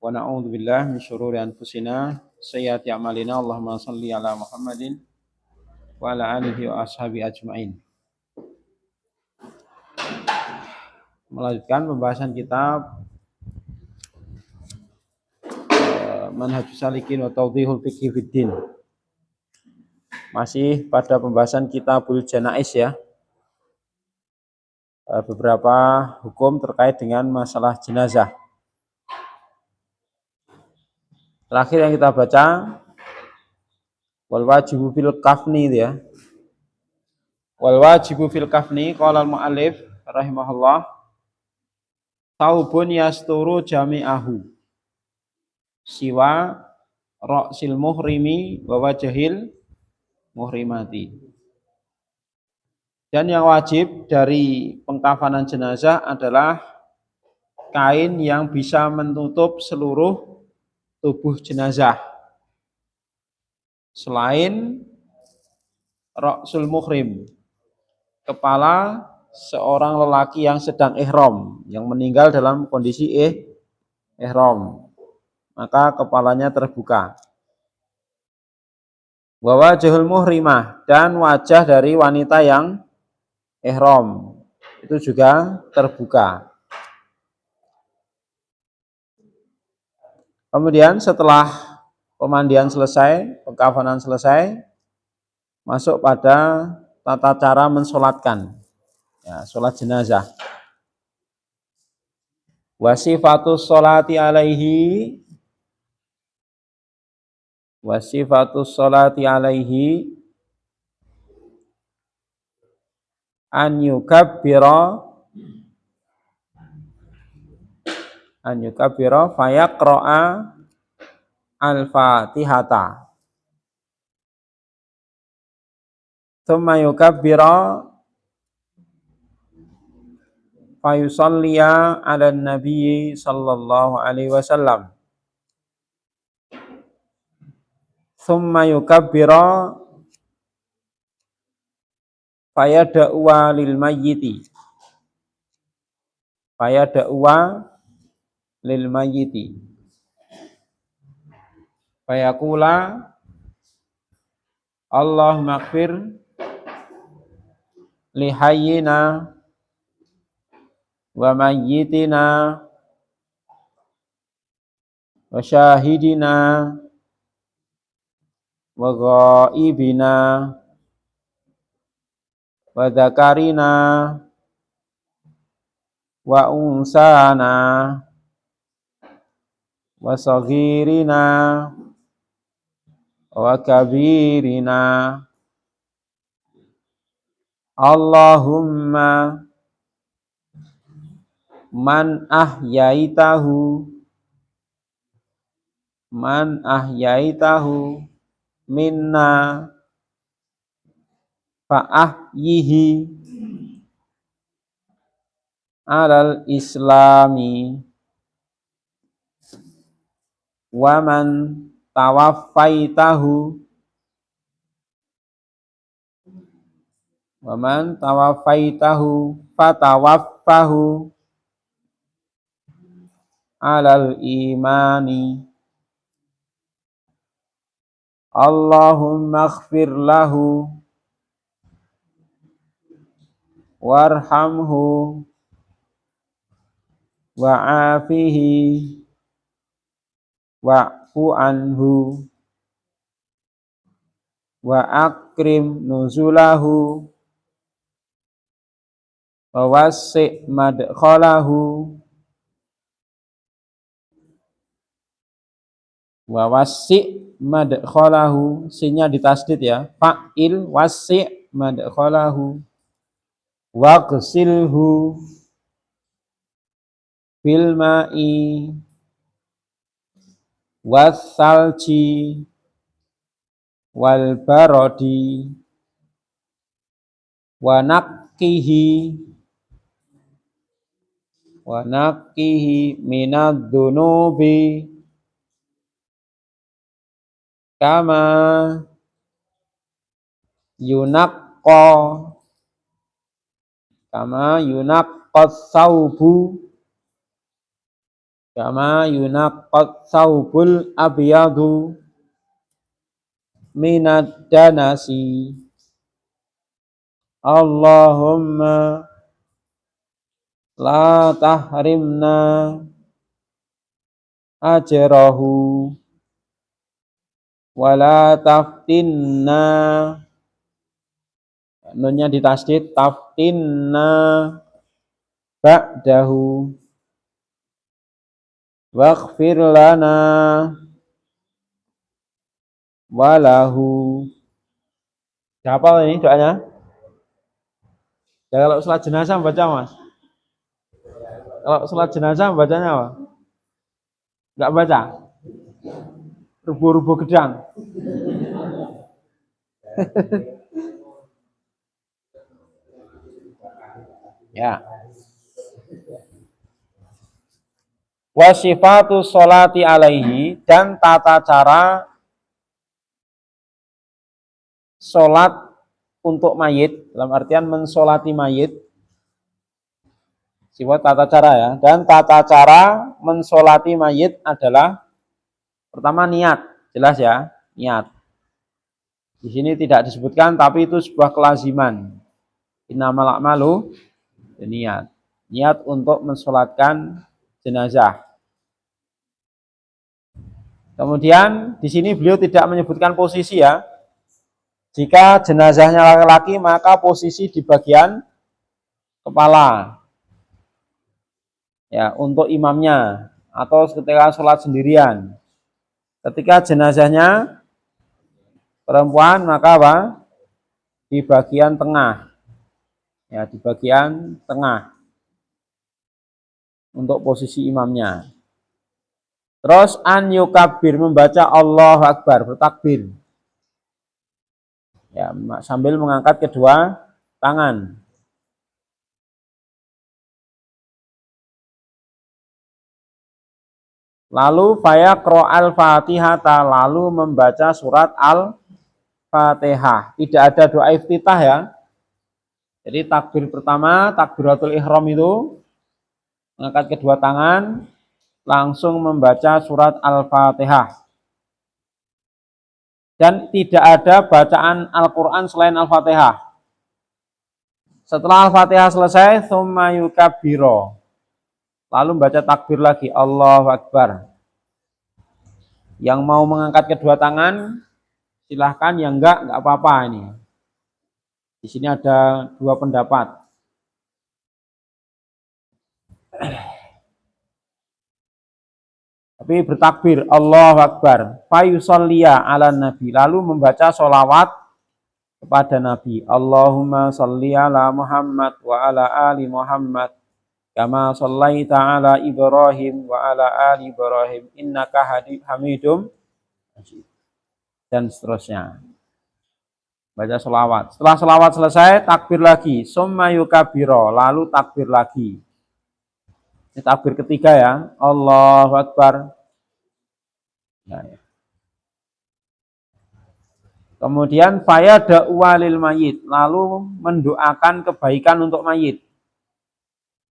wa na'udzubillahi min syururi anfusina sayyiati a'malina. Allahumma shalli ala Muhammadin wa ala alihi wa ashabi ajmain. Melanjutkan pembahasan kitab Manhajus Salikin wa Tawdihul Fiqhi Fiddin. Masih pada pembahasan Kitabul Janais ya. Beberapa hukum terkait dengan masalah jenazah. Terakhir yang kita baca wal wajibu fil kafni ya. Wal wajibu fil kafni qala al muallif rahimahullah taubun yasturu jami'ahu siwa ra'sil muhrimi wa wajhil muhrimati. Dan yang wajib dari pengkafanan jenazah adalah kain yang bisa menutup seluruh tubuh jenazah selain ra'sul muhrim, kepala seorang lelaki yang sedang ihram, yang meninggal dalam kondisi ihram, maka kepalanya terbuka. Wa wajhul muhrimah, dan wajah dari wanita yang ihram itu juga terbuka. Kemudian setelah pemandian selesai, pengkafanan selesai, masuk pada tata cara mensolatkan, ya, solat jenazah. Wasifatus sholati alaihi, wasifatus sholati alaihi an yukabbira fayaqra'a al-fatihata thumma yukabbira fayusalliya ala nabi sallallahu alaihi wasallam thumma yukabbira fayada'uwa lil mayyiti fayaqula Allahumma ighfir li hayyina wa mayyitina wa syahidina wa ghaibina wa dzakarina wa unsana wa saghirina wa kabirina. Allahumma man ahyaitahu minna fa'ahyihi alal islami wa man tawaffaitahu fatawaffahu alal imani. Allahumma ighfir lahu warhamhu wa'afihi wa'fu anhu wa akrim nuzulahu wa wasi' madkhalahu sinya ditasdid ya, fa'il wasi' madkhalahu waghsilhu bil ma'i wassalji wal barodi wa naqqihi minadz dzunubi kama yunaqqas saubu Kama yunaqqat thawbul abyadu minad danasi. Allahumma la tahrimna ajrahu wala taftinna, nunnya ditasdid, taftinna ba'dahu waghfir lana walahu. Hafal ini doanya? Ya, kalau sholat jenazah baca mas. Kalau sholat jenazah bacanya apa? Enggak baca? Rubuh-rubuh gedang. Ya. Wasifatu sholati alaihi, dan tata cara sholat untuk mayit, dalam artian mensolati mayit. Sifat tata cara ya, dan tata cara mensolati mayit adalah pertama niat, jelas ya, niat. Di sini tidak disebutkan, tapi itu sebuah kelaziman. Innamal a'malu niat, niat untuk mensolatkan jenazah. Kemudian di sini beliau tidak menyebutkan posisi ya. Jika jenazahnya laki-laki maka posisi di bagian kepala. Ya, untuk imamnya atau ketika sholat sendirian. Ketika jenazahnya perempuan maka apa? Di bagian tengah. Ya, di bagian tengah. Untuk posisi imamnya. Terus an yukabir, membaca Allahu Akbar, bertakbir. Ya, sambil mengangkat kedua tangan. Lalu fayaqra al-Fatihata, lalu membaca surat Al-Fatihah. Tidak ada doa iftitah ya. Jadi takbir pertama, takbiratul ihram itu mengangkat kedua tangan, langsung membaca surat Al-Fatihah. Dan tidak ada bacaan Al-Quran selain Al-Fatihah. Setelah Al-Fatihah selesai, tsumma yukabbiro, lalu membaca takbir lagi, Allahu Akbar. Yang mau mengangkat kedua tangan, silahkan, yang enggak apa-apa ini. Di sini ada dua pendapat. Tapi bertakbir, Allahu Akbar. Fayusalliya ala nabi, lalu membaca sholawat kepada Nabi. Allahumma salli ala Muhammad wa ala ali Muhammad kama shallaita ala Ibrahim wa ala ali Ibrahim innaka hamidum majid, dan seterusnya. Baca sholawat. Setelah sholawat selesai, takbir lagi. Summa yukabiro, lalu takbir lagi. Ini takbir ketiga ya. Allahu Akbar. Nah, ya. Kemudian fayada'u lil mayit, lalu mendoakan kebaikan untuk mayit.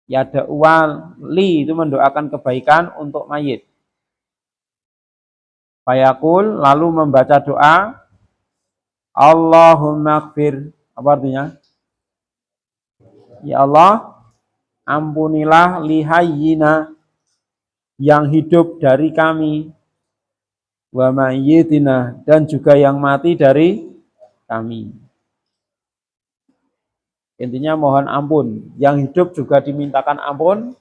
Yada'u li, itu mendoakan kebaikan untuk mayit. Fayaqul, lalu membaca doa Allahumma ighfir, apa artinya? Ya Allah, ampunilah lihayyina, yang hidup dari kami, wa mayyitina, dan juga yang mati dari kami. Intinya mohon ampun, yang hidup juga dimintakan ampun,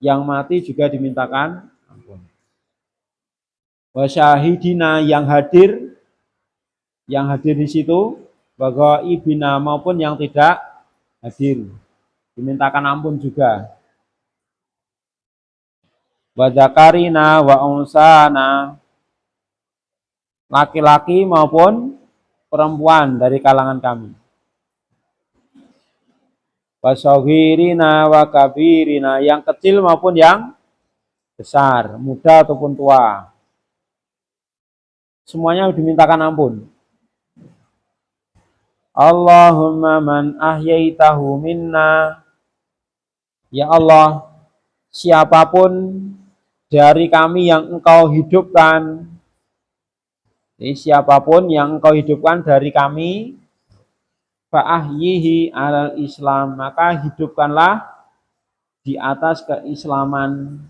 yang mati juga dimintakan ampun. Wa syahidina, yang hadir di situ, wa ghaibina, maupun yang tidak hadir, dimintakan ampun juga. Wa dzakarina wa unsana, laki-laki maupun perempuan dari kalangan kami. Wasohirina wa kabirina, yang kecil maupun yang besar, muda ataupun tua. Semuanya dimintakan ampun. Allahumma man ahyaitahu minna, ya Allah, siapapun dari kami yang engkau hidupkan. Jadi siapapun yang engkau hidupkan dari kami, fa'ahyihi alal Islam, maka hidupkanlah di atas keislaman.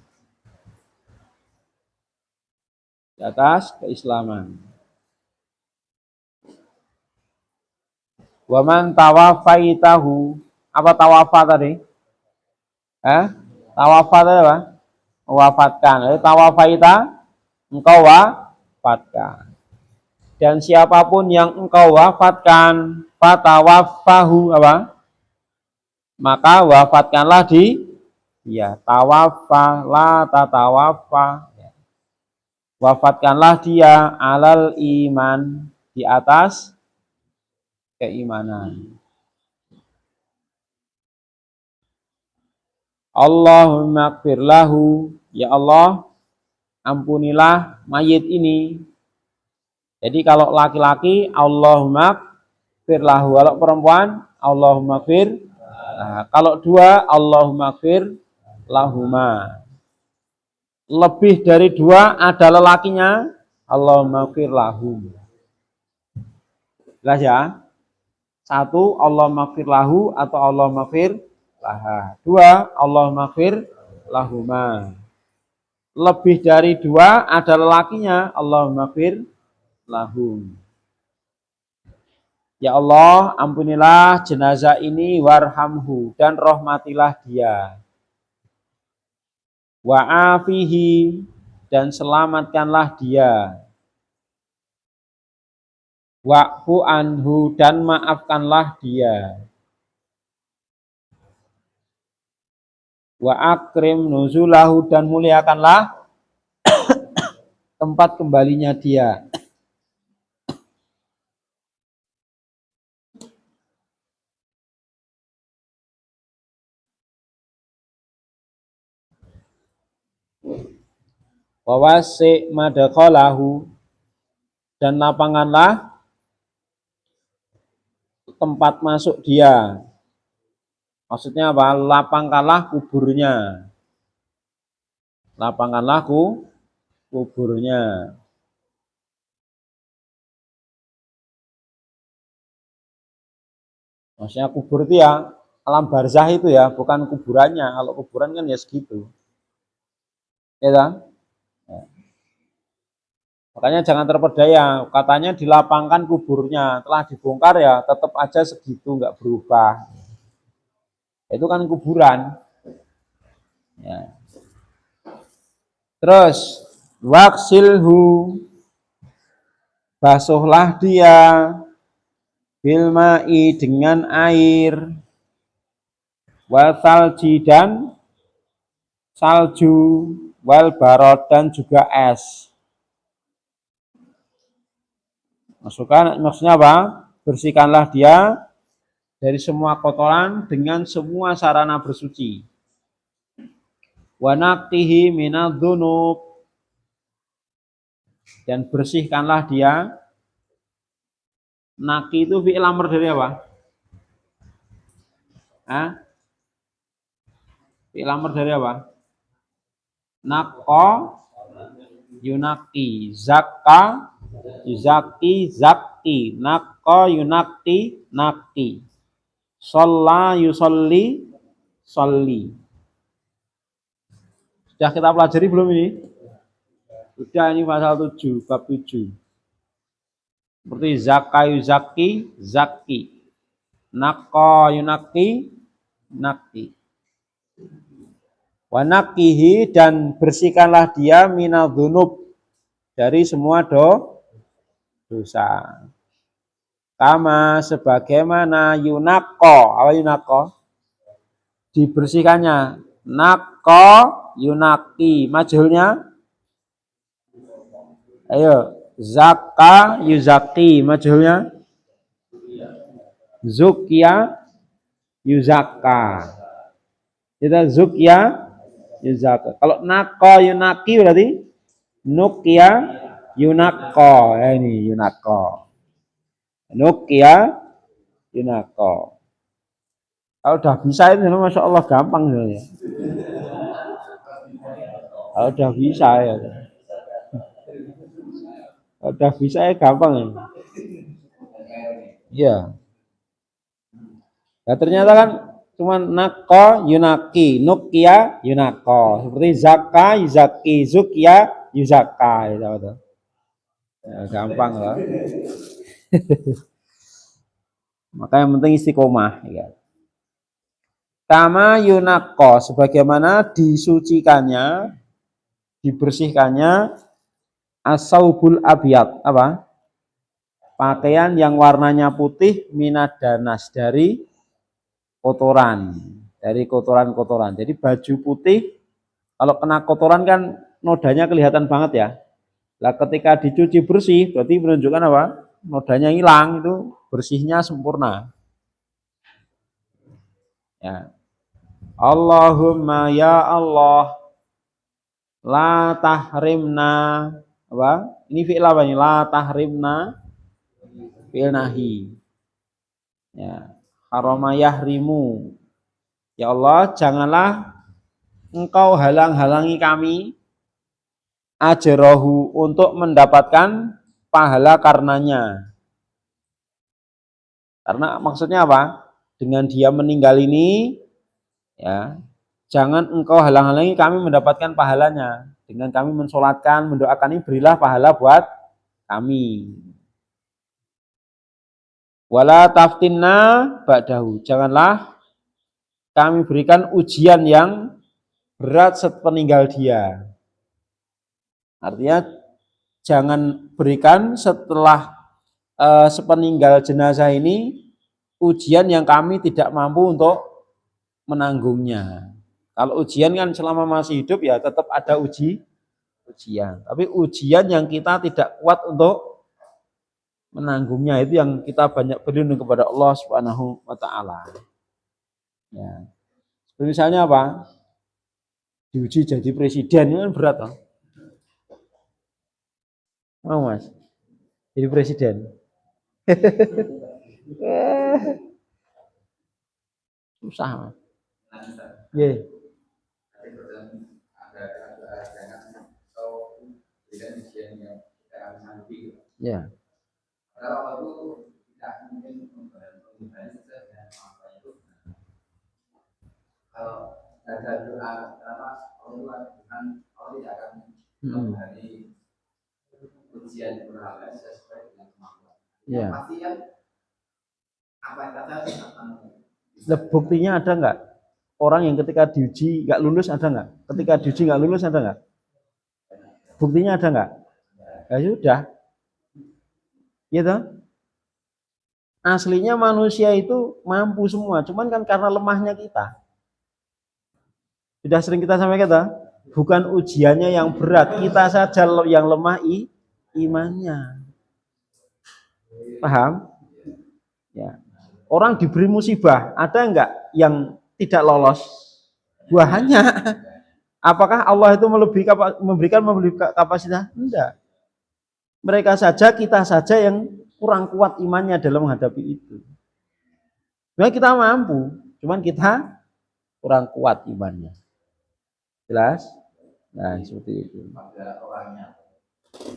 Di atas keislaman. Waman tawafaitahu, apa tawafa tadi? Tawafa tadi apa? Wafatkan. Tawafaita, engkau wafatkan. Dan siapapun yang engkau wafatkan, fatawaffahu apa? Maka wafatkanlah dia. Tawaffa la tatawaffa. Wafatkanlah dia alal iman, di atas keimanan. Allahumma ighfir lahu, ya Allah, ampunilah mayit ini. Jadi kalau laki-laki Allahumma ighfir lahu, kalau perempuan Allahumma ighfir. Nah, kalau dua Allahumma ighfir lahuma. Lebih dari dua ada lelakinya Allahumma ighfir lahum. Jelas ya? Satu Allahumma ighfir lahu atau Allahumma ighfir laha. Dua Allahumma ighfir lahuma. Lebih dari dua ada lelakinya Allahumma ighfir lahum. Ya Allah, ampunilah jenazah ini, warhamhu, dan rahmatilah dia. Wa'afihi, dan selamatkanlah dia. Wa'fu anhu, dan maafkanlah dia. Wa akrim nuzulahu, dan muliakanlah tempat kembalinya dia. Wa wasi' madkhalahu, dan lapanganlah tempat masuk dia. Maksudnya apa? Lapangkanlah kuburnya. Lapangkanlah kuburnya. Maksudnya kubur itu ya alam barzah itu ya, bukan kuburannya. Kalau kuburan kan ya segitu. Ya kan? Ya. Makanya jangan terpedaya. Katanya dilapangkan kuburnya, telah dibongkar ya tetap aja segitu, nggak berubah. Itu kan kuburan. Ya. Terus waksilhu, basuhlah dia, bilma'i, dengan air, wasalji, dan salju, wal barod, dan juga es. Maksudnya apa? Bersihkanlah dia dari semua kotoran dengan semua sarana bersuci. Wa naqtihi minadz-dzunub, dan bersihkanlah dia. Naki itu fi'il amr dari apa? Fi'il amr dari apa? Naqqa yunaqi, zakka yuzaki, zakki, naqqa yunaqi, naqi, shalla yusolli, solli. Sudah kita pelajari belum ini? Sudah, ini pasal 7, bab 7. Seperti zakka yuzaki, zakki, naqqa yunaqi, naqi. Wa naqihi, dan bersihkanlah dia minadz-dzunub, dari semua dosa. Kama, sebagaimana yunaqqa, apa yunaqqa? Dibersihkannya. Naqqa yunaqi, majhulnya ayo, zakka yuzaki, majhulnya zukya yuzakka. Kita zukya yuzakka. Kalau naqqa yunaqi berarti nukya yunaqqa. Ini yunaqqa. Nukya yunaqqa. Kalau udah bisa itu, masya Allah gampang sebenarnya. Kalau udah bisa ya. Kalau udah bisa ya gampang ya. Iya. Nah, ternyata kan cuma nako yunaki, nukia yunako. Seperti zaka, yuzaki, zukia, yuzaka. Ya, betul. Ya, gampang lah. Maka yang penting istiqomah. Ya. Kama yunako, sebagaimana disucikannya, dibersihkannya asaubul abiyat, apa? Pakaian yang warnanya putih minadanas dari kotoran, dari kotoran-kotoran. Jadi baju putih kalau kena kotoran kan nodanya kelihatan banget ya. Lah ketika dicuci bersih berarti menunjukkan apa? Nodanya hilang, itu bersihnya sempurna. Ya. Allahumma ya Allah la tahrimna, apa? Ini fi'il apa ini? La tahrimna fi'il nahi. Ya. Harama yahrimu. Ya Allah, janganlah engkau halang-halangi kami ajrohu untuk mendapatkan pahala karenanya. Karena maksudnya apa? Dengan dia meninggal ini, ya, jangan engkau halang-halangi kami mendapatkan pahalanya. Dengan kami mensolatkan, mendoakan ini, berilah pahala buat kami. Wala taftinna ba'dahu. Janganlah kami berikan ujian yang berat sepeninggal dia. Artinya jangan berikan setelah sepeninggal jenazah ini ujian yang kami tidak mampu untuk menanggungnya. Kalau ujian kan selama masih hidup ya tetap ada ujian. Tapi ujian yang kita tidak kuat untuk menanggungnya itu yang kita banyak berlindung kepada Allah Subhanahu wa taala. Ya. Misalnya apa? Diuji jadi presiden itu kan berat loh. Mau Mas? Jadi presiden. Susah Mas. Yeah. Ya. Kalau ada doa apa Allah tidak akan menghindari ujian berhala sesuai dengan kemampuan. Ya. Pasti kan apa yang kata buktinya ada nggak? Orang yang ketika diuji nggak lulus ada nggak? Ketika diuji nggak lulus ada nggak? Buktinya ada nggak? Ya sudah, gitu. Aslinya manusia itu mampu semua, cuman kan karena lemahnya kita. Sudah sering kita sampaikan, kita bukan ujiannya yang berat, kita saja yang lemah imannya. Paham? Ya. Orang diberi musibah, ada enggak yang tidak lolos? Buahnya. Apakah Allah itu memberikan kapasitas? Enggak. Mereka saja, kita saja yang kurang kuat imannya dalam menghadapi itu. Memang kita mampu, cuman kita kurang kuat imannya. Jelas? Nah, seperti itu.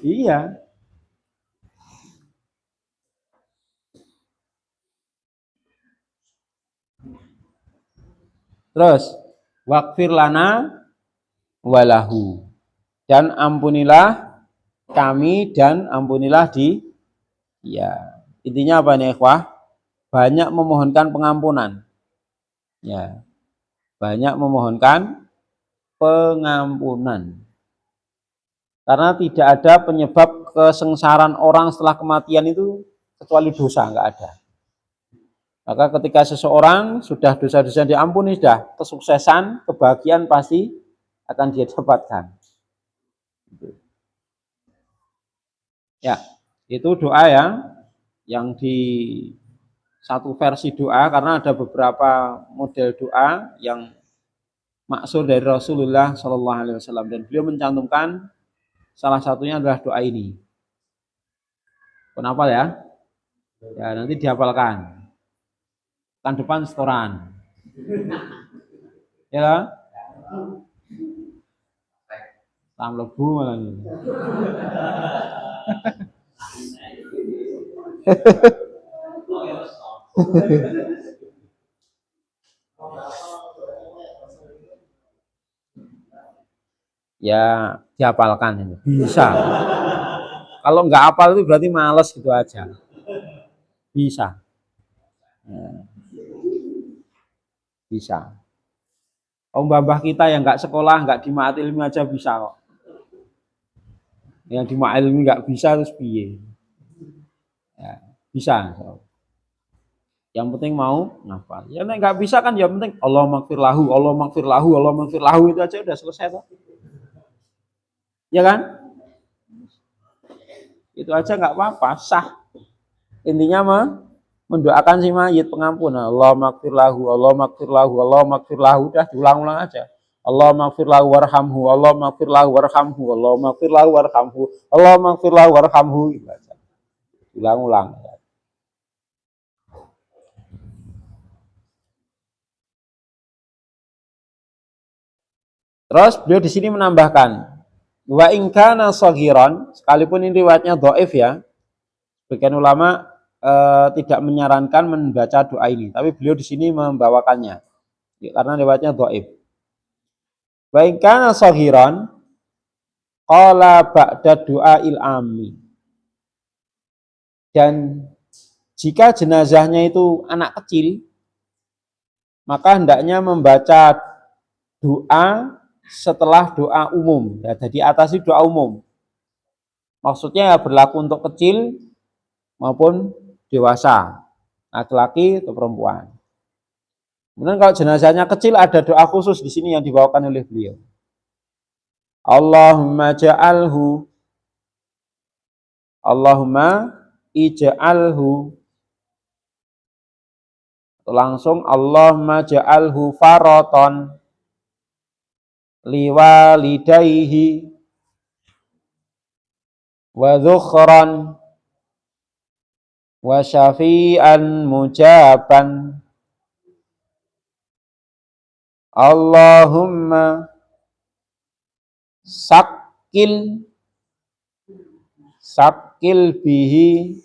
Iya. Terus, waqfir lana walahu. Dan ampunilah kami dan ampunilah ya. Intinya apa nih, ikhwah? Banyak memohonkan pengampunan. Ya. Banyak memohonkan pengampunan. Karena tidak ada penyebab kesengsaraan orang setelah kematian itu kecuali dosa, enggak ada. Maka ketika seseorang sudah dosa-dosa diampuni, sudah kesuksesan, kebahagiaan pasti akan dia dapatkan. Ya, itu doa ya, yang di satu versi doa, karena ada beberapa model doa yang maksur dari Rasulullah Shallallahu Alaihi Wasallam, dan beliau mencantumkan salah satunya adalah doa ini. Kenapa ya? Ya nanti dihafalkan. Kan depan setoran. Ya. Tam lebu malah. Ya dihafalkan ini. Bisa. Kalau nggak hafal itu berarti males gitu aja. Bisa. Ya, bisa. Mbah kita yang nggak sekolah, nggak di Ma'at Ilmi aja bisa kok. Yang di Ma'at Ilmi nggak bisa terus piye? Ya, bisa. Yang penting mau ngafal. Ya nek nggak bisa kan ya penting Allah maghfir lahu, Allah maghfir lahu, Allah maghfir lahu itu aja udah selesai toh. Ya kan? Itu aja nggak apa-apa, sah. Intinya mendoakan si mayit pengampunan. Allah maghfir lahu, Allah maghfir lahu, Allah maghfir lahu, udah diulang-ulang aja. Allah maghfir lahu warhamhu, Allah maghfir lahu warhamhu, Allah maghfir lahu warhamhu, Allah maghfir lahu warhamhu, gitu aja. Ulang-ulang. Terus beliau di sini menambahkan, wa in kana saghiran, sekalipun ini riwayatnya dhaif ya. Sebagian ulama tidak menyarankan membaca doa ini, tapi beliau di sini membawakannya karena riwayatnya dhaif. Wa in kana saghiran qala ba'da du'ail ammi. Dan jika jenazahnya itu anak kecil, maka hendaknya membaca doa setelah doa umum. Ya, jadi atas itu doa umum. Maksudnya berlaku untuk kecil maupun dewasa, laki-laki atau perempuan. Kemudian kalau jenazahnya kecil ada doa khusus di sini yang dibawakan oleh beliau. Allahumma ja'alhu, Allahumma ij'alhu. Langsung Allahumma ja'alhu faraton liwalidayhi wa dhukhran wa syafi'an mujaban. Allahumma sakil bihi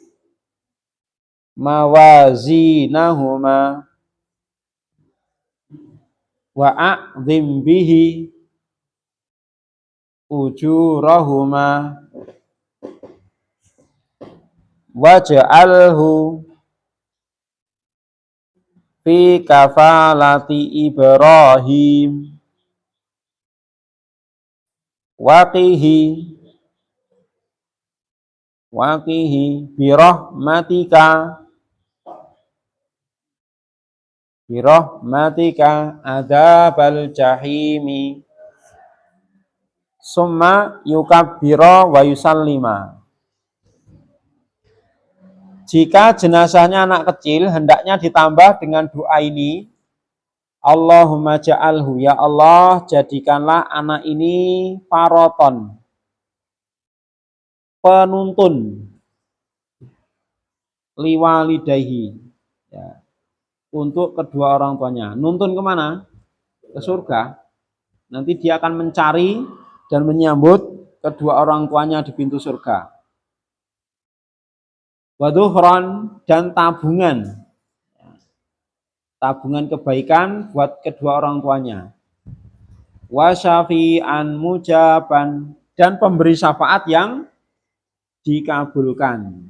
mawazinahuma wa a'zim bihi ujurahuma waj'alhu fi kafalati Ibrahim waqihi birahmatika adzabal jahimi summa yukabbira wa yusallima. Jika jenazahnya anak kecil, hendaknya ditambah dengan doa ini. Allahumma ja'alhu, ya Allah, jadikanlah anak ini faraton, penuntun, liwalidayhi, ya, untuk kedua orang tuanya. Nuntun kemana? Ke surga. Nanti dia akan mencari dan menyambut kedua orang tuanya di pintu surga. Wadhuhron, dan tabungan kebaikan buat kedua orang tuanya. Wasyafi'an mujaban, dan pemberi syafaat yang dikabulkan.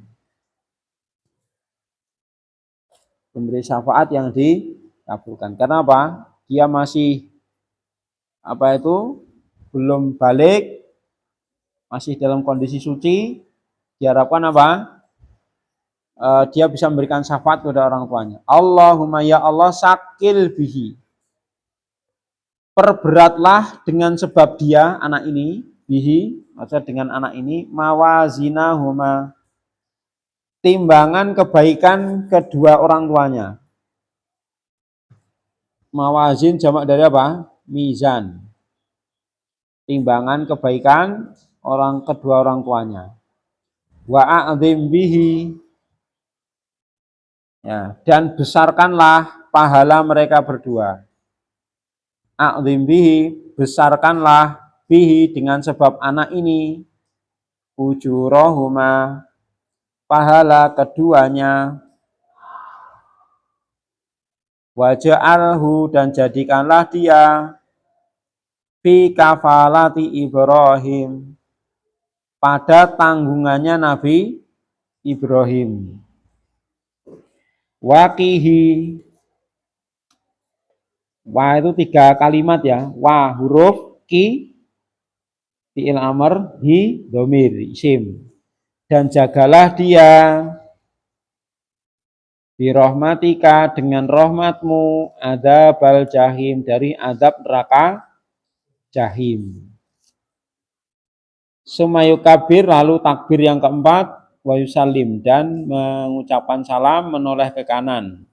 Pemberi syafaat yang dikabulkan. Kenapa? Dia masih belum balik, masih dalam kondisi suci. Diharapkan apa? Dia bisa memberikan syafaat kepada orang tuanya. Allahumma ya Allah sakil bihi, perberatlah dengan sebab dia anak ini, bihi maksudnya dengan anak ini, mawazinahuma, timbangan kebaikan kedua orang tuanya. Mawazin jamak dari apa? Mizan, timbangan kebaikan kedua orang tuanya. Wa a'zim bihi, ya, dan besarkanlah pahala mereka berdua. A'zim bihi, besarkanlah bihi dengan sebab anak ini ujurahuma pahala keduanya waja'alhu dan jadikanlah dia fi kafalati Ibrahim pada tanggungannya Nabi Ibrahim. Waqihi, wa itu 3 kalimat ya, wa huruf, ki fi'il amr, hi dhamir isim. Dan jagalah dia birahmatika dengan rahmatmu adzabal jahim dari azab neraka jahim. Sumayukabir lalu takbir yang keempat wa yusallim dan mengucapkan salam menoleh ke kanan.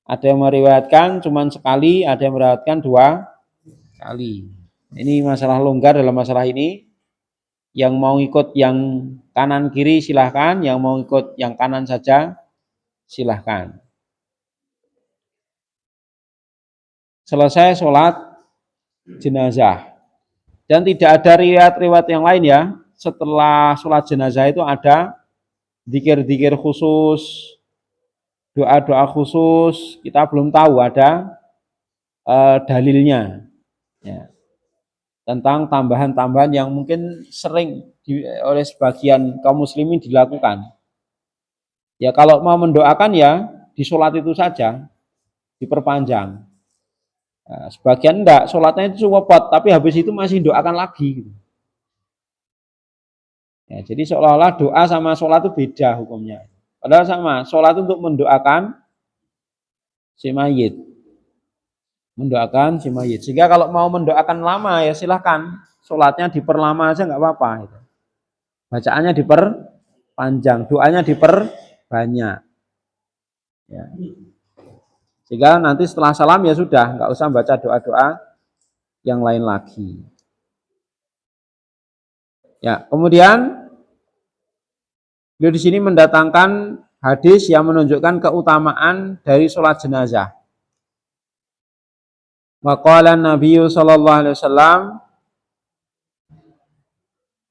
Ada yang meriwayatkan cuma sekali, ada yang meriwayatkan 2 kali. Ini masalah longgar dalam masalah ini. Yang mau ikut yang kanan kiri silahkan, yang mau ikut yang kanan saja silahkan. Selesai sholat jenazah. Dan tidak ada riwayat-riwayat yang lain ya. Setelah sholat jenazah itu ada zikir-zikir khusus, doa-doa khusus. Kita belum tahu ada dalilnya. Ya. Tentang tambahan-tambahan yang mungkin sering oleh sebagian kaum muslimin dilakukan. Ya kalau mau mendoakan ya di sholat itu saja, diperpanjang. Nah, sebagian enggak, sholatnya itu copot, tapi habis itu masih doakan lagi. Gitu. Ya, jadi seolah-olah doa sama sholat itu beda hukumnya. Padahal sama, sholat untuk mendoakan si mayit. Mendoakan si mayit. Sehingga kalau mau mendoakan lama ya silahkan. Sholatnya diperlama aja nggak apa-apa. Gitu. Bacaannya diperpanjang, doanya diperbanyak. Ya. Sehingga nanti setelah salam ya sudah, nggak usah baca doa-doa yang lain lagi. Ya, kemudian beliau di sini mendatangkan hadis yang menunjukkan keutamaan dari sholat jenazah. Waqala Nabi sallallahu alaihi wasallam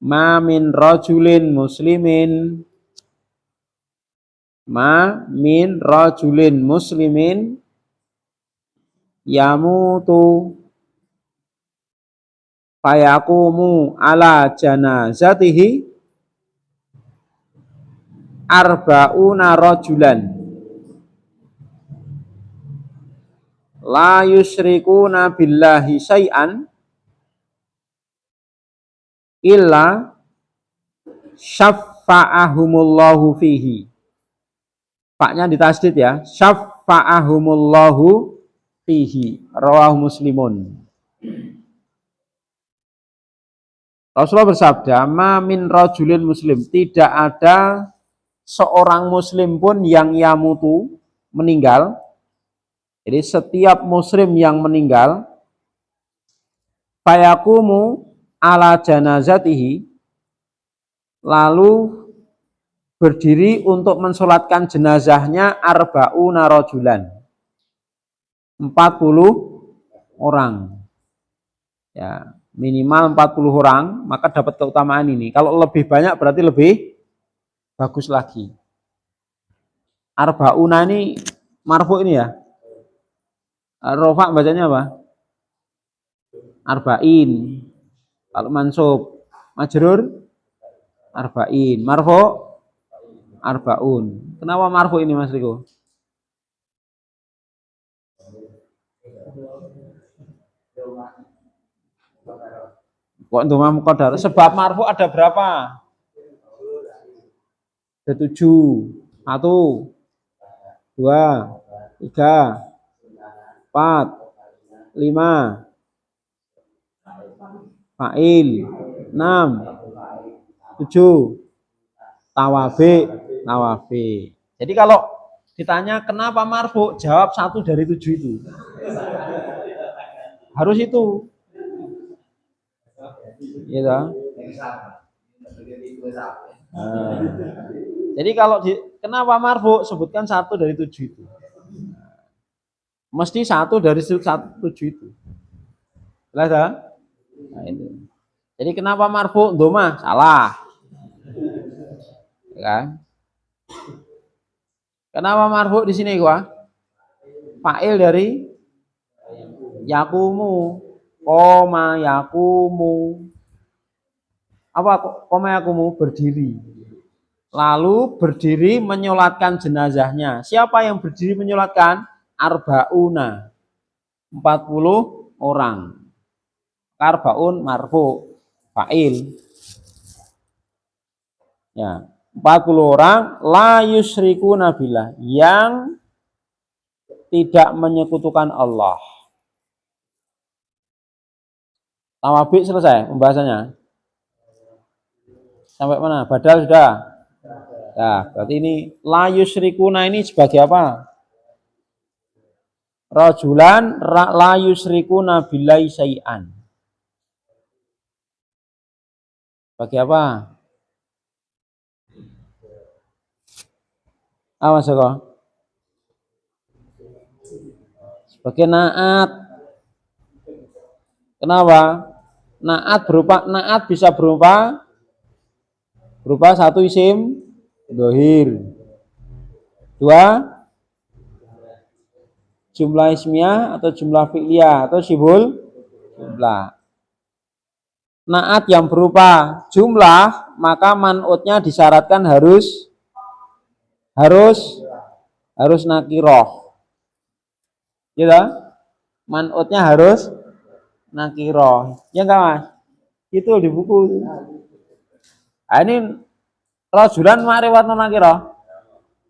ma min rajulin muslimin yamutu fayaqumu ala janazatihi arba'una rajulan la yusyrikuna billahi syai'an illa syafa'ahumullahu fihi. Paknya ditasdid ya, syafa'ahumullahu fihi. Rawahu Muslimun. Rasulullah bersabda, ma min rajulin muslim, tidak ada seorang muslim pun yang yamutu, meninggal. Jadi setiap muslim yang meninggal, fayaqumu ala janazatihi, lalu berdiri untuk mensolatkan jenazahnya arba'una rajulan, 40 orang. Ya, minimal 40 orang, maka dapat keutamaan ini. Kalau lebih banyak berarti lebih bagus lagi. Arba'una ini marfu ini ya. Rofa bacanya apa? Arba'in. Kalau mansub, majrur arba'in. Marfu arba'un. Kenapa marfu ini Mas Riko? Kok dhamma muqaddar? Sebab marfu ada berapa? Ada 7. 1, 2, 3, 4, 5, fa'il, 6, 7, tawabi. Jadi kalau ditanya kenapa marfu, jawab 1 dari 7 itu. Harus itu. Gitu. Jadi kalau kenapa marfu, sebutkan 1 dari 7 itu. Mesti 1 dari 7 itu. Jelas ya? Nah, itu. Jadi kenapa marfu doma? Salah. Ya kan? Kenapa marfu di sini gua? Fa'il dari yakumu. Koma yakumu. Apa koma yakumu? Berdiri. Lalu berdiri menyolatkan jenazahnya. Siapa yang berdiri menyolatkan? Arbauna. 40 orang. Arbaun marfu fa'il. Ya, 40 orang la yusyrikuna billah, yang tidak menyekutukan Allah. Tawabi selesai pembahasannya. Sampai mana? Badal sudah. Ya, berarti ini la yusyrikuna ini sebagai apa? Rajulan la yusyrikuna billahi syai'an. Sebagai apa? Apa sih? Sebagai naat. Kenapa? Naat bisa berupa satu isim dohir, dua jumlah ismiyah atau jumlah fi'liyah atau sibul jumlah. Naat yang berupa jumlah, maka man'utnya disyaratkan harus nakiroh. Gitu? Man'utnya harus nakiroh. Ya enggak Mas? Itu di buku. Nah, ini rajulan ma'rifat nakiroh.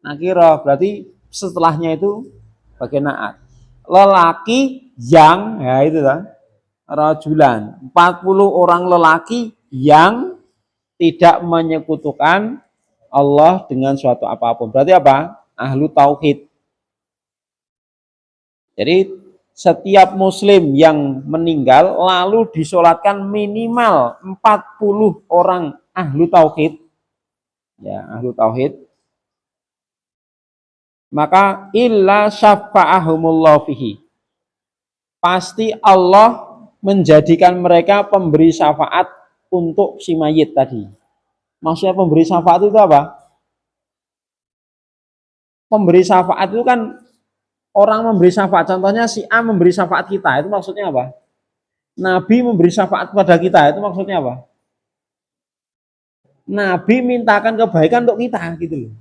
Nakiroh berarti setelahnya itu bagian naat. Lelaki yang, ya itu kan, rajulan. 40 orang lelaki yang tidak menyekutukan Allah dengan suatu apapun. Berarti apa? Ahlu tauhid. Jadi setiap muslim yang meninggal lalu disolatkan minimal 40 orang ahlu tauhid. Ya, ahlu tauhid. Maka illa syafa'ahumullah fihi. Pasti Allah menjadikan mereka pemberi syafaat untuk si mayit tadi. Maksudnya pemberi syafaat itu apa? Pemberi syafaat itu kan orang memberi syafaat. Contohnya si A memberi syafaat kita, itu maksudnya apa? Nabi memberi syafaat kepada kita, itu maksudnya apa? Nabi mintakan kebaikan untuk kita, gitu loh.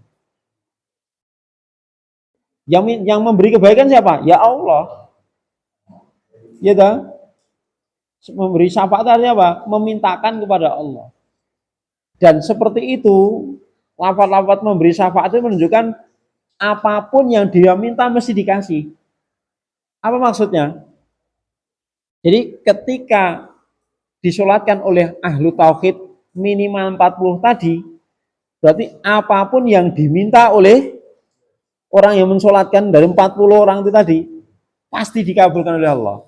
Yang memberi kebaikan siapa? Ya Allah. Ya toh? Memberi syafaat artinya apa? Memintakan kepada Allah. Dan seperti itu, lafaz-lafaz memberi syafaat itu menunjukkan apapun yang dia minta mesti dikasih. Apa maksudnya? Jadi ketika disolatkan oleh ahlu tauhid minimal 40 tadi, berarti apapun yang diminta oleh orang yang mensolatkan dari 40 orang itu tadi, pasti dikabulkan oleh Allah.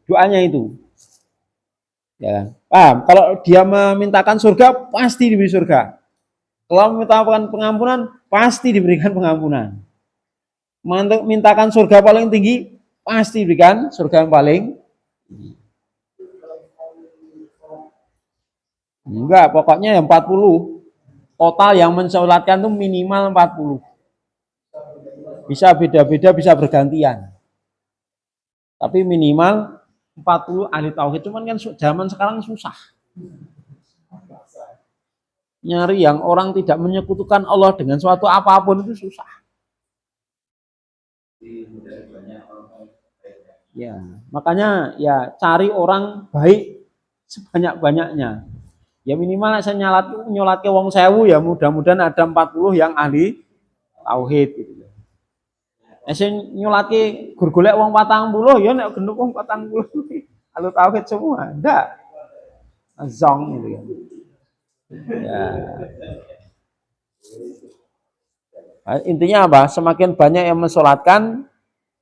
Doanya itu. Ya, paham? Kalau dia memintakan surga, pasti diberi surga. Kalau memintakan pengampunan, pasti diberikan pengampunan. Mintakan surga paling tinggi, pasti diberikan surga yang paling tinggi. Enggak, pokoknya yang 40. Total yang mensolatkan itu minimal 40. Bisa beda-beda, bisa bergantian. Tapi minimal 40 ahli tauhid. Cuman kan zaman sekarang susah. Nyari yang orang tidak menyekutukan Allah dengan suatu apapun itu susah. Ya, makanya ya cari orang baik sebanyak-banyaknya. Ya minimal saya nyolat ke wong sewu, ya mudah-mudahan ada 40 yang ahli tauhid gitu. Saya nyolati gur golek wong 40 ya nek genduk wong 40 ahli tauhid semua. Enggak. Zong gitu ya. Ya. Intinya apa? Semakin banyak yang mensolatkan,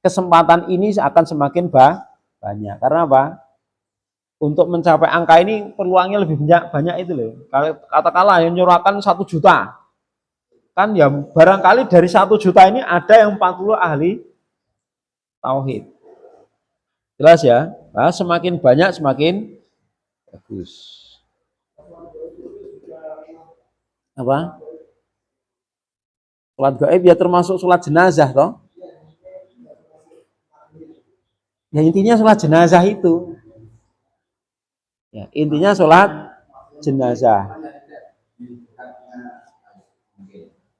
kesempatan ini akan semakin banyak. Karena apa? Untuk mencapai angka ini peluangnya lebih banyak itu loh. Katakanlah yang nyurahkan 1 juta. Kan ya barangkali dari 1 juta ini ada yang 40 ahli tauhid. Jelas ya? Nah, semakin banyak semakin Bagus. Apa? Sholat gaib ya termasuk sholat jenazah toh? Ya intinya sholat jenazah itu. Ya, intinya sholat jenazah.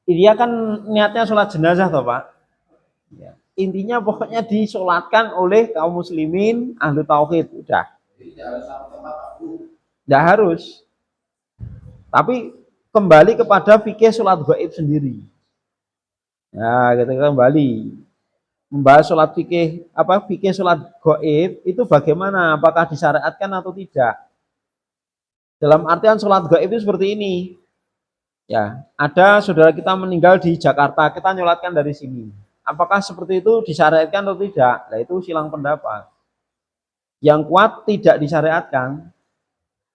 Dia kan niatnya sholat jenazah toh Pak. Ya. Intinya pokoknya disolatkan oleh kaum muslimin ahlu tauhid udah. Tidak harus. Tapi kembali kepada fikih sholat gaib sendiri. Nah, kita kembali membahas sholat fikih sholat gaib itu bagaimana? Apakah disyariatkan atau tidak? Dalam artian sholat gaib itu seperti ini. Ya, ada saudara kita meninggal di Jakarta, kita nyolatkan dari sini. Apakah seperti itu disyariatkan atau tidak? Nah, itu silang pendapat. Yang kuat tidak disyariatkan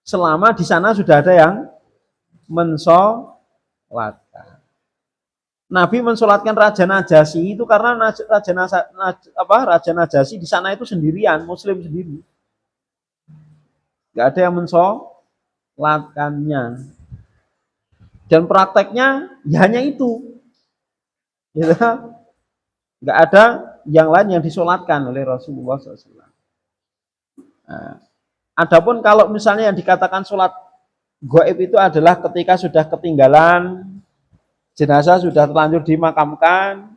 selama di sana sudah ada yang mensolatkan. Nabi mensolatkan Raja Najasyi itu karena Raja Najasyi di sana itu sendirian, Muslim sendiri, nggak ada yang mensolatkannya. Dan prakteknya ya hanya itu, gitu. Nggak ada yang lain yang disolatkan oleh Rasulullah SAW. Nah, adapun kalau misalnya yang dikatakan sholat gaib itu adalah ketika sudah ketinggalan, jenazah sudah terlanjur dimakamkan,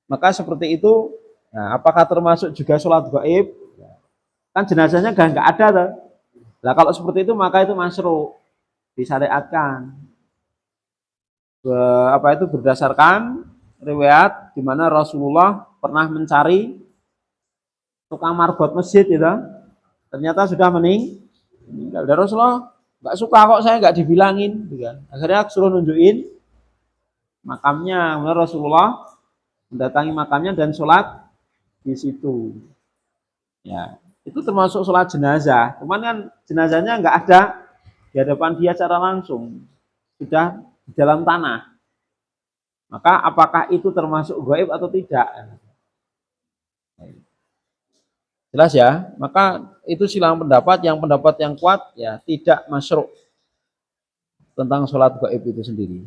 maka seperti itu. Nah, apakah termasuk juga sholat gaib? Kan jenazahnya nggak ada tuh. Nah, kalau seperti itu maka itu masyru', disyariatkan. Itu berdasarkan riwayat di mana Rasulullah pernah mencari tukang marbot masjid itu, ternyata sudah meninggal. Dan Rasulullah nggak suka kok, saya nggak dibilangin, gitu kan. Akhirnya suruh nunjukin makamnya. Kemudian Rasulullah mendatangi makamnya dan sholat di situ. Ya, itu termasuk sholat jenazah. Cuman kan jenazahnya nggak ada di hadapan dia secara langsung, sudah di dalam tanah. Maka apakah itu termasuk gaib atau tidak? Jelas ya? Maka itu silang pendapat. Yang pendapat yang kuat ya tidak masyru' tentang sholat gaib itu sendiri.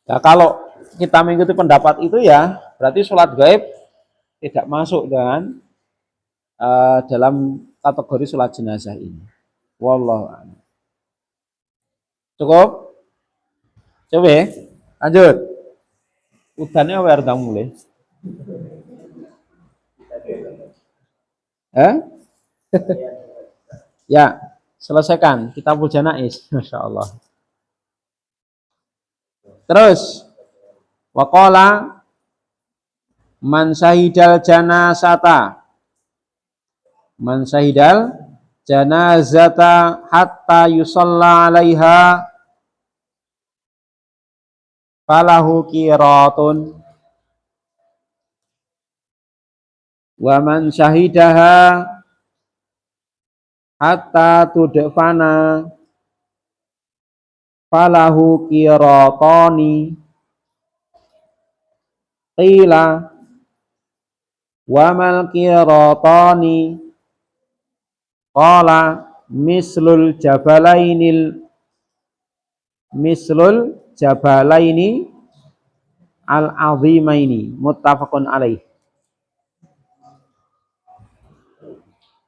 Nah, kalau kita mengikuti pendapat itu ya berarti sholat gaib tidak masuk dengan dalam kategori sholat jenazah ini. Wallahu a'lam. Cukup? Coba ya, lanjut. Udannya apa yang mulai? Ya, selesaikan Kitabul Janaiz, Masya Allah. Terus, waqala man syahidal janazata hatta yusalla 'alaiha falahu qiratun wa man syahidaha hatta tudfana falahu qiratani qila wa mal qiratani qala mislul jabalaini al-azimaini muttafaqun alaih.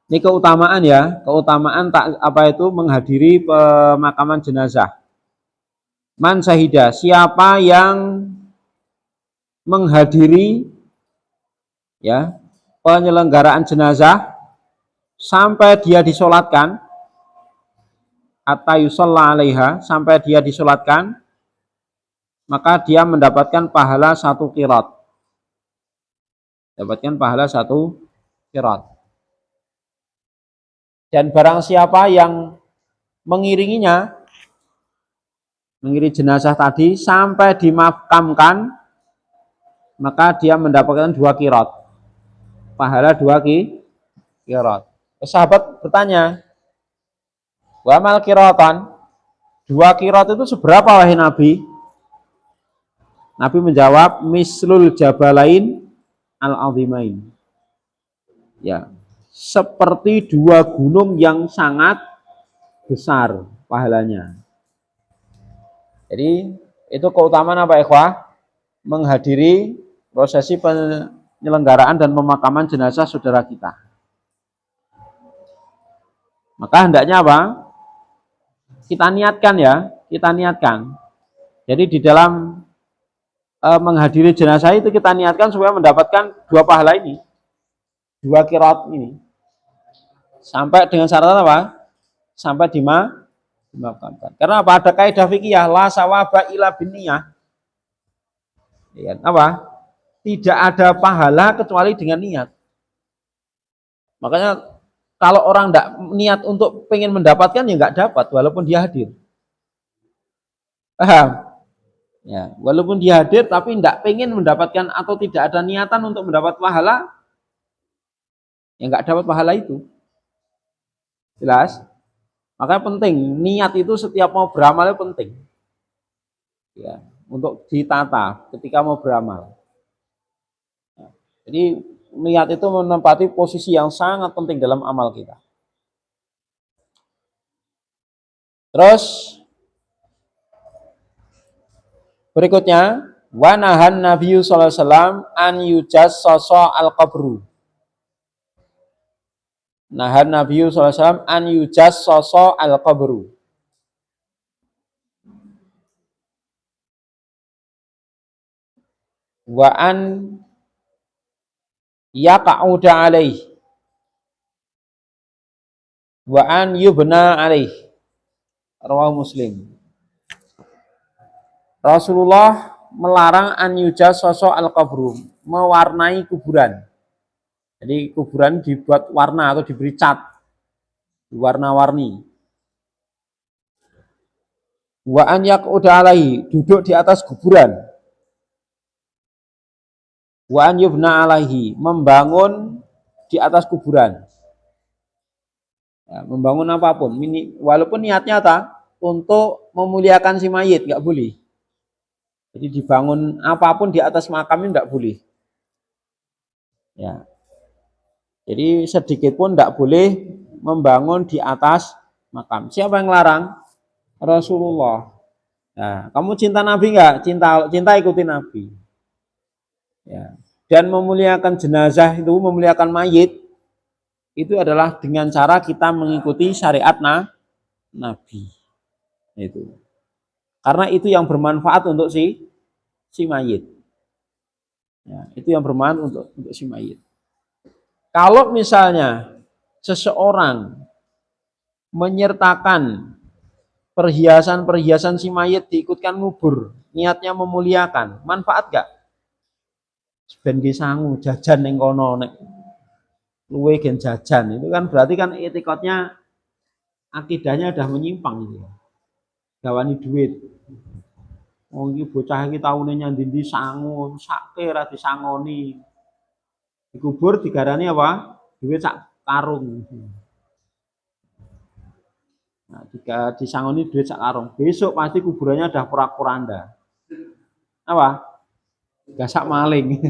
Ini keutamaan ya, keutamaan menghadiri pemakaman jenazah. Man syahida, siapa yang menghadiri ya penyelenggaraan jenazah sampai dia disolatkan, hatta yusalla 'alaiha, sampai dia disolatkan, maka dia mendapatkan pahala 1 qirat. Dapatkan pahala 1 qirat. Dan barang siapa yang mengiringi jenazah tadi sampai dimakamkan, maka dia mendapatkan 2 qirat. Pahala 2 qirat. Sahabat bertanya, wa mal qiratan? 2 qirat itu seberapa wahai Nabi? Nabi menjawab, mislul jabalain al-azimain. Ya, seperti 2 gunung yang sangat besar pahalanya. Jadi itu keutamaan apa ikhwah? Menghadiri prosesi penyelenggaraan dan pemakaman jenazah saudara kita. Maka hendaknya apa? Kita niatkan ya, kita niatkan. Jadi di dalam menghadiri jenazah itu kita niatkan supaya mendapatkan 2 pahala ini, 2 qiraat ini. Sampai dengan syarat apa? Sampai dimakamkan. Karena apa? Ada kaidah fikih la sawaba illa binniyah. Ya, apa? Tidak ada pahala kecuali dengan niat. Makanya kalau orang tidak niat untuk pengen mendapatkan ya nggak dapat walaupun dia hadir. Paham? Ya, walaupun dia hadir tapi tidak pengen mendapatkan atau tidak ada niatan untuk mendapat pahala, ya nggak dapat pahala itu. Jelas? Makanya penting, niat itu setiap mau beramal itu penting. Ya, untuk ditata ketika mau beramal. Jadi niat itu menempati posisi yang sangat penting dalam amal kita. Terus berikutnya, wa nahan Nabi sallallahu alaihi wasallam an yujassasa al-qabru. Nahan Nabi sallallahu alaihi wasallam an yujassasa al-qabru. Wa an yaqa'uda alaih. Wa an yubna alaih. Rawahu Muslim. Rasulullah melarang an yujassasa al-qabru, mewarnai kuburan. Jadi kuburan dibuat warna atau diberi cat, warna-warni. Wa an yaq'uda alaihi, duduk di atas kuburan. Wa an yubna alaihi, membangun di atas kuburan. Ya, membangun apapun, walaupun niatnya untuk memuliakan si mayit, nggak boleh. Jadi dibangun apapun di atas makam ini nggak boleh. Ya. Jadi sedikit pun tidak boleh membangun di atas makam. Siapa yang larang? Rasulullah. Nah, kamu cinta Nabi enggak? Cinta ikuti Nabi. Ya. Dan memuliakan jenazah itu, memuliakan mayit itu adalah dengan cara kita mengikuti syariat Nabi. Itu. Karena itu yang bermanfaat untuk si mayit. Ya, itu yang bermanfaat untuk si mayit. Kalau misalnya seseorang menyertakan perhiasan-perhiasan si mayit diikutkan ngubur, niatnya memuliakan, manfaat gak? Ben sangu jajan ning kono nek luwe gen jajan, itu kan berarti kan etikotnya, akidahnya udah menyimpang itu. Gawani duit. Wong iki bocah iki taune nyandindi sangu, sake ra disangoni. Dikubur digarani apa? Duit sak karung. Nah, jika disangoni duit sak karung, besok pasti kuburannya udah porak-poranda. Apa? Gasak maling.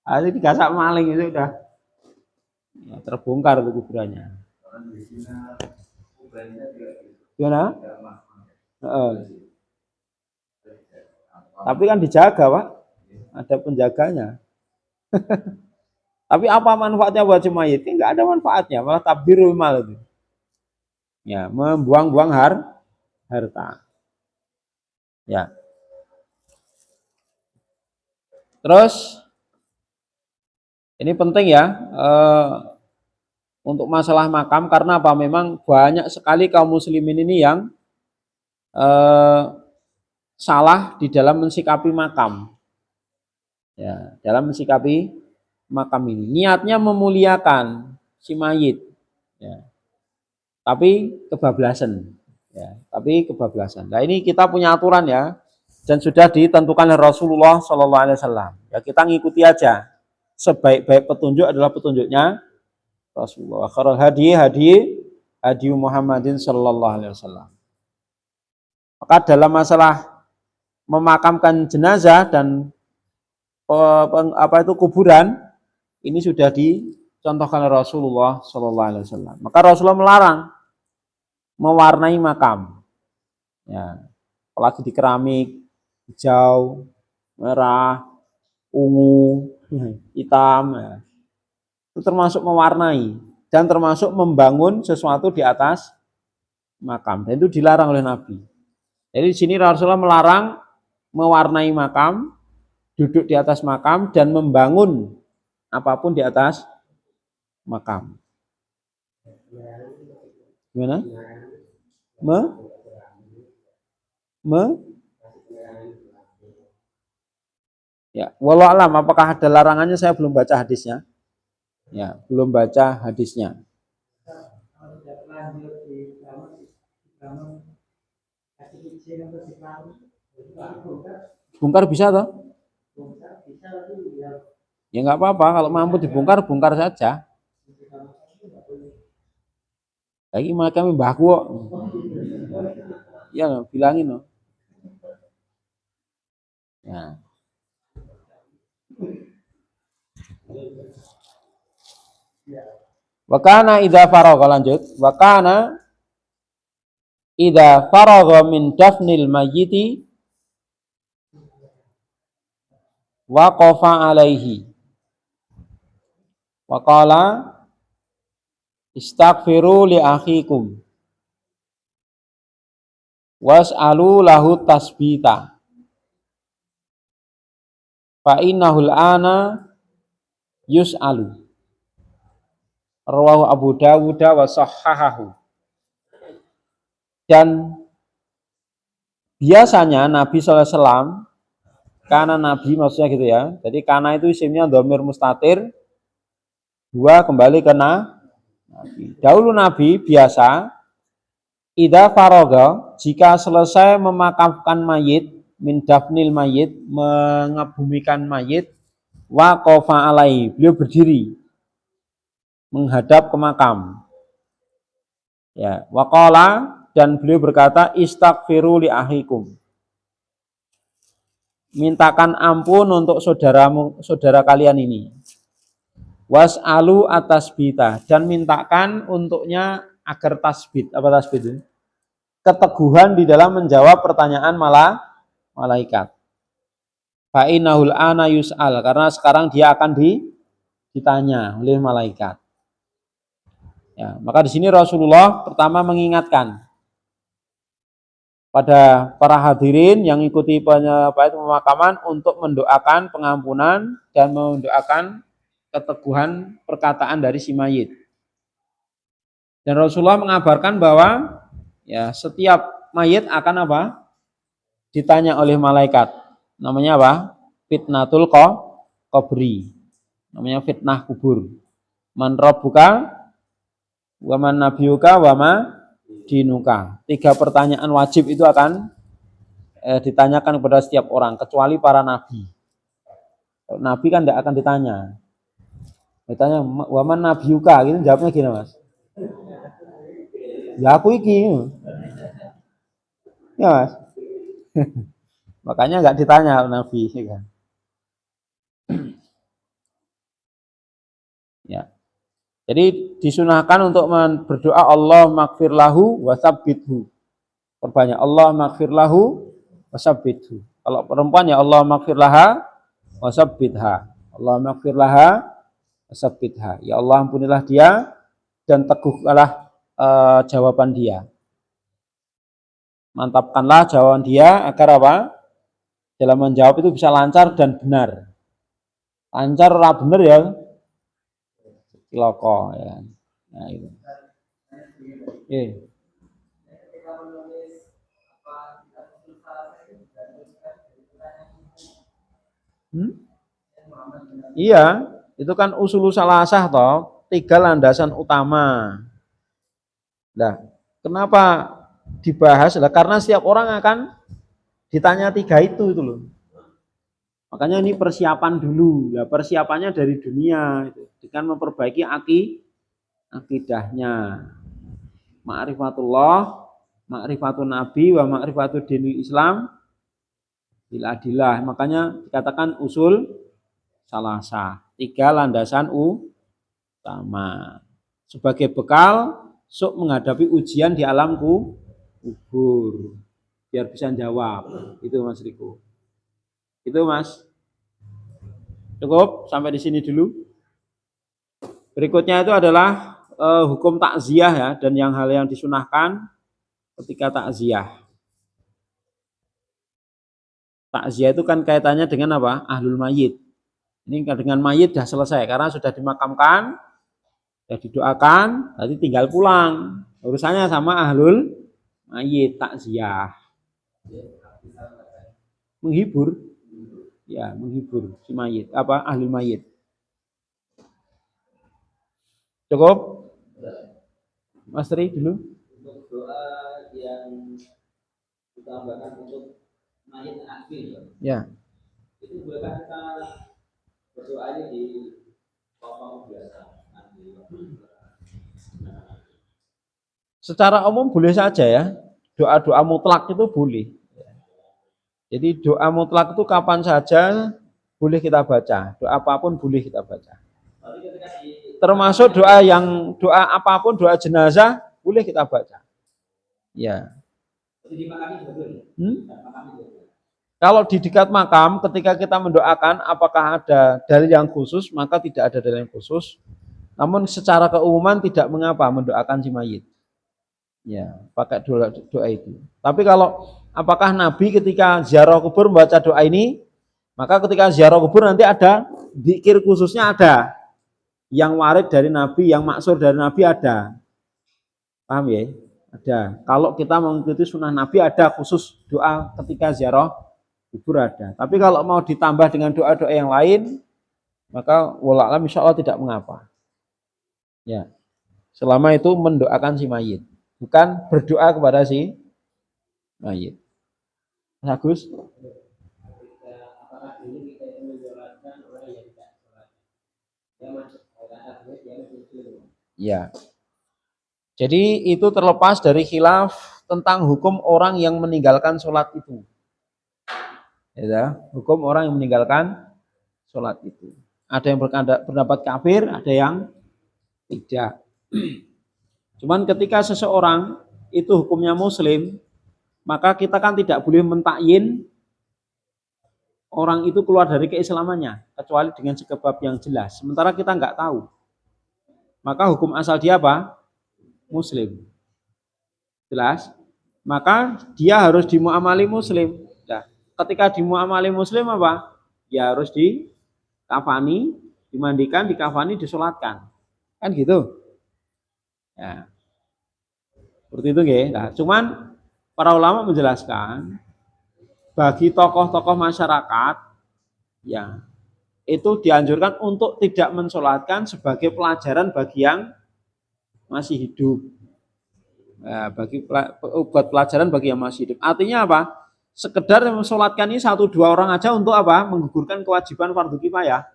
Ada digasak maling itu udah ya, terbongkar itu kuburannya. Gimana? Tapi kan dijaga, Pak. Ada penjaganya. Tapi apa manfaatnya buat si mayit? Enggak ada manfaatnya, malah tabdirul mal itu. Ya, membuang-buang harta. Ya. Terus ini penting ya untuk masalah makam, karena apa? Memang banyak sekali kaum muslimin ini yang salah di dalam mensikapi makam. Ya, dalam mensikapi makam ini. Niatnya memuliakan si mayit. Ya. Tapi kebablasan. Ya, tapi kebablasan. Nah, ini kita punya aturan ya, dan sudah ditentukan oleh Rasulullah Shallallahu Alaihi Wasallam. Ya, kita ngikuti aja. Sebaik-baik petunjuk adalah petunjuknya Rasulullah. Khairul hadi Muhammadin Shallallahu Alaihi Wasallam. Maka dalam masalah memakamkan jenazah dan kuburan, Ini sudah dicontohkan oleh Rasulullah Sallallahu Alaihi Wasallam. Maka Rasulullah melarang mewarnai makam. Ya, apalagi di keramik, hijau, merah, ungu, hitam. Ya. Itu termasuk mewarnai dan termasuk membangun sesuatu di atas makam. Dan itu dilarang oleh Nabi. Jadi di sini Rasulullah melarang mewarnai makam, duduk di atas makam dan membangun apapun di atas makam. Gimana? Ya, walau alam apakah ada larangannya saya belum baca hadisnya. Ya, belum baca hadisnya. Bongkar bisa toh? Ya nggak apa-apa, kalau mampu dibongkar, bongkar saja. Lagi mereka mbahku kok. Ya, bilangin loh. Ya. Wakana idza faragha, lanjut. Wakana idza faragha min dafnil mayyiti waqafa alaihi wa qala istaghfiru li akhikum was'alu lahu tasbita fa innahul ana yus'alu. Rawahu Abu Dawud wa sahhahahu. Dan biasanya Nabi SAW, karena Nabi maksudnya gitu ya, jadi karena itu isimnya dhamir mustatir, dua kembali ke Nabi. Dahulu Nabi biasa idza faroga, jika selesai memakamkan mayit, min dafnil mayit, mengebumikan mayit, waqafa alai, beliau berdiri menghadap ke makam. Ya, waqala, dan beliau berkata istaghfiru li akhikum. Mintakan ampun untuk saudara kalian ini. Was'alu atasbita, dan mintakan untuknya agar tasbit. Apa tasbit itu? Keteguhan di dalam menjawab pertanyaan malaikat. Fa innahul ana yus'al, karena sekarang dia akan ditanya oleh malaikat. Ya, maka di sini Rasulullah pertama mengingatkan pada para hadirin yang ikuti pemakaman untuk mendoakan pengampunan dan mendoakan keteguhan perkataan dari si mayit. Dan Rasulullah mengabarkan bahwa ya setiap mayit akan apa? Ditanya oleh malaikat. Namanya apa? Fitnatul qabri. Namanya fitnah kubur. Man rabbuka wa man nabiyuka wa ma dinuka. 3 pertanyaan wajib itu akan ditanyakan kepada setiap orang kecuali para nabi. Nabi kan tidak akan ditanya. Ditanya wa man nabiyuka, gitu jawabnya gini, Mas. Ya aku iki. Ya, Mas. Makanya enggak ditanya nabi, kan. Ya. Jadi disunahkan untuk berdoa Allah maghfir lahu wa tsabbithu. Perbanyak Allah maghfir lahu wa tsabbithu. Kalau perempuan ya Allah maghfir laha wa tsabbitha. Allah maghfir laha wa tsabbitha. Ya Allah ampunilah dia dan teguhkanlah jawaban dia. Mantapkanlah jawaban dia agar apa? Dalam menjawab itu bisa lancar dan benar. Lancar ora bener ya loko ya. Nah itu. Iya, itu kan usul salasah toh, 3 landasan utama. Nah, kenapa dibahas? Lah karena setiap orang akan ditanya 3 itu loh. Makanya ini persiapan dulu, ya persiapannya dari dunia itu, dengan memperbaiki akidahnya. Ma'rifatullah, ma'rifatun nabi, wa ma'rifatud dinil Islam bil adillah. Makanya dikatakan usul salasa. 3 landasan utama. Sebagai bekal sok menghadapi ujian di alam kubur. Biar bisa jawab. Itu Mas Riko. Itu Mas. Cukup sampai di sini dulu. Berikutnya itu adalah hukum takziah ya, dan hal yang disunahkan ketika takziah. Takziah itu kan kaitannya dengan apa? Ahlul mayit. Ini dengan mayit sudah selesai karena sudah dimakamkan, sudah didoakan, nanti tinggal pulang. Urusannya sama ahlul mayit, takziah. Menghibur. Ya, menghibur si mayit, apa ahlul mayit. Cukup? Mas Tri dulu. Untuk doa yang ditambahkan untuk mayit akhir. Ya. Itu bolehkah kita berdoanya di pokok biasa? Secara umum boleh saja ya. Doa-doa mutlak itu boleh. Jadi doa mutlak itu kapan saja boleh kita baca. Doa apapun boleh kita baca. Termasuk doa apapun, doa jenazah boleh kita baca. Ya. Kalau di dekat makam, ketika kita mendoakan, apakah ada dalil yang khusus? Maka tidak ada dalil yang khusus. Namun secara keumuman tidak mengapa mendoakan si mayit. Ya, pakai doa itu. Tapi kalau apakah Nabi ketika ziarah kubur membaca doa ini? Maka ketika ziarah kubur nanti ada zikir khususnya ada. Yang warid dari Nabi, yang maksur dari Nabi ada. Paham ya? Ada. Kalau kita mengikuti sunnah Nabi ada khusus doa ketika ziarah kubur ada. Tapi kalau mau ditambah dengan doa-doa yang lain, maka wallah alam insya Allah tidak mengapa. Ya. Selama itu mendoakan si mayit, bukan berdoa kepada si mayit. Bagus. Ya. Jadi itu terlepas dari khilaf tentang hukum orang yang meninggalkan sholat itu. Ya, hukum orang yang meninggalkan sholat itu. Ada yang berpendapat kafir, ada yang tidak. Cuman ketika seseorang itu hukumnya muslim, maka kita kan tidak boleh mentakyin orang itu keluar dari keislamannya, kecuali dengan sebab yang jelas. Sementara kita nggak tahu. Maka hukum asal dia apa? Muslim. Jelas? Maka dia harus dimuamali muslim. Nah, ketika dimuamali muslim apa? Ya harus dikafani, dimandikan, dikafani, disolatkan. Kan gitu. Ya. Seperti itu nggih. Nah, cuman para ulama menjelaskan bagi tokoh-tokoh masyarakat ya itu dianjurkan untuk tidak mensolatkan sebagai pelajaran bagi yang masih hidup. Nah, buat pelajaran bagi yang masih hidup. Artinya apa? Sekedar mensolatkan ini 1-2 orang aja untuk apa? Menggugurkan kewajiban fardu kifayah.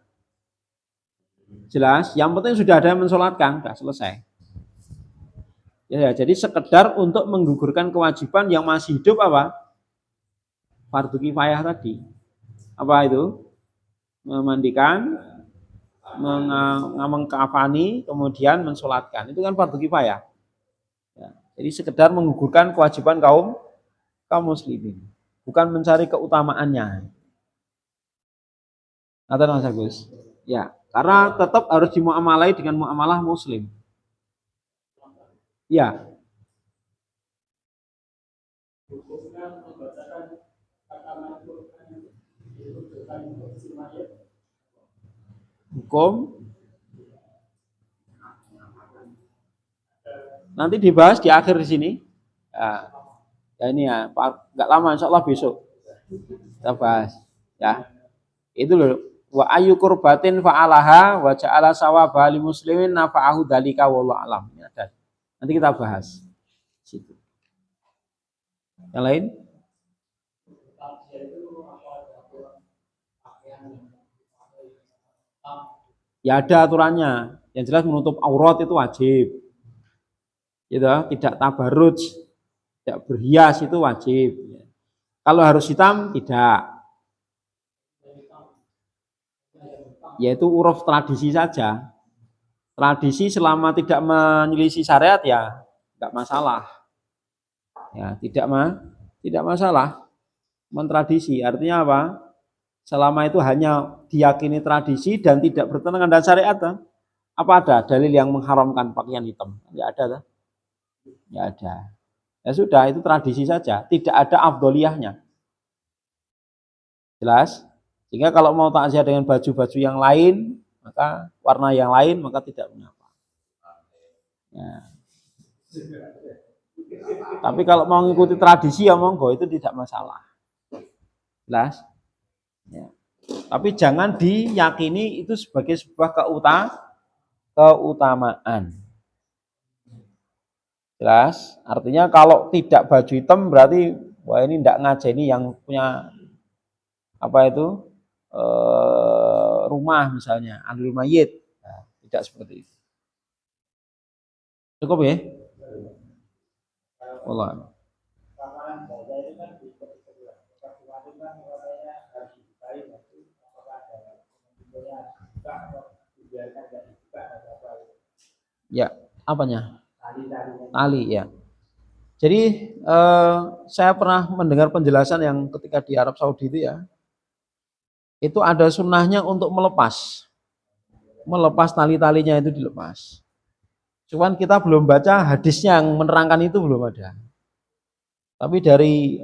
Jelas? Yang penting sudah ada yang mensolatkan, sudah selesai. Ya, jadi sekedar untuk menggugurkan kewajiban yang masih hidup apa? Fardu kifayah tadi. Apa itu? Memandikan, mengkafani, kemudian mensolatkan. Itu kan fardu kifayah. Ya, jadi sekedar menggugurkan kewajiban kaum muslimin, bukan mencari keutamaannya. Atau Mas Agus? Ya, karena tetap harus dimuamalai dengan muamalah muslim. Ya. Hukum nanti dibahas di akhir di sini. Ya ini ya, nggak lama, insya Allah besok kita bahas. Ya, itu loh. Wa ayu kurbatin fa'alaha wa ja'ala sawaba li muslimin nafa'ahu dalika wallahu alam. Ya, nanti kita bahas. Situ. Yang lain? Ya ada aturannya. Yang jelas menutup aurat itu wajib. Gitu, tidak tabarruj, tidak berhias itu wajib. Kalau harus hitam tidak. yaitu uruf tradisi saja. Tradisi selama tidak menyelisih syariat ya tidak masalah. Ya, tidak masalah. Mentradisi artinya apa? Selama itu hanya diyakini tradisi dan tidak bertentangan dengan syariat. Apa ada dalil yang mengharamkan pakaian hitam? Tidak ada. Tidak ada. Ya sudah, itu tradisi saja, tidak ada afdoliyahnya. Jelas? Sehingga kalau mau takziah dengan baju-baju yang lain, maka warna yang lain, maka tidak mengapa. Ya. Tapi kalau mau mengikuti tradisi ya monggo, itu tidak masalah. Jelas? Ya. Tapi jangan diyakini itu sebagai sebuah keutamaan. Jelas? Artinya kalau tidak baju hitam berarti wah ini tidak ngajeni yang punya apa itu rumah misalnya, ahlul mayyit. Nah, tidak seperti itu. Cukup ya? Allah. Ya, apanya? Tali ya. Jadi saya pernah mendengar penjelasan yang ketika di Arab Saudi itu ada sunnahnya untuk melepas tali-talinya itu dilepas. Cuman kita belum baca hadisnya yang menerangkan itu belum ada. Tapi dari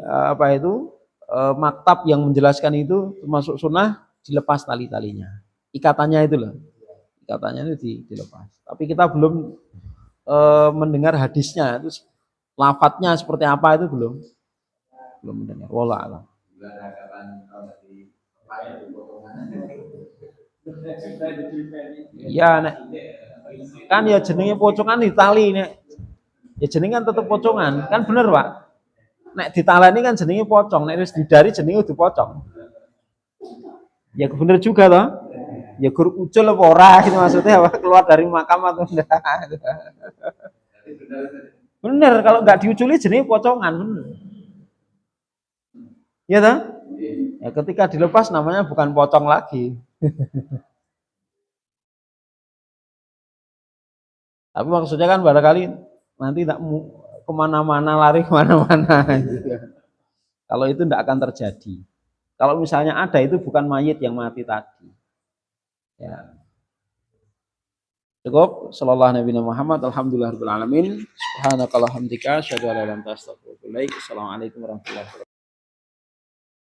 maktab yang menjelaskan itu termasuk sunnah dilepas tali-talinya. Ikatannya itu loh. Ikatannya itu dilepas. Tapi kita belum mendengar hadisnya itu lafadznya seperti apa itu belum mendengar. Wallah alam. Ya nek kan ya jenenge pocongan di tali nek. Ya jenenge kan tetep pocongan. Kan bener, Pak. Nek ditaleni kan jenenge pocong, nek wis didari jenenge udah pocong. Ya bener juga toh. Ya gur ucul apa ora itu maksudnya apa keluar dari makam atau enggak. Bener kalau enggak diuculi jenenge pocongan bener. Iya toh? Ya ketika dilepas namanya bukan pocong lagi. Tapi maksudnya kan barangkali nanti tak kemana-mana lari kemana-mana. Kalau itu tidak akan terjadi. Kalau misalnya ada itu bukan mayit yang mati tadi. Ya. Cukup. Sallallahu Nabi Muhammad. Alhamdulillahirabbil alamin. Subhanakallahumma hamdika asyhadu an la ilaha illa anta astaghfiruka wa atubu ilaik. Assalamualaikum warahmatullahi wabarakatuh.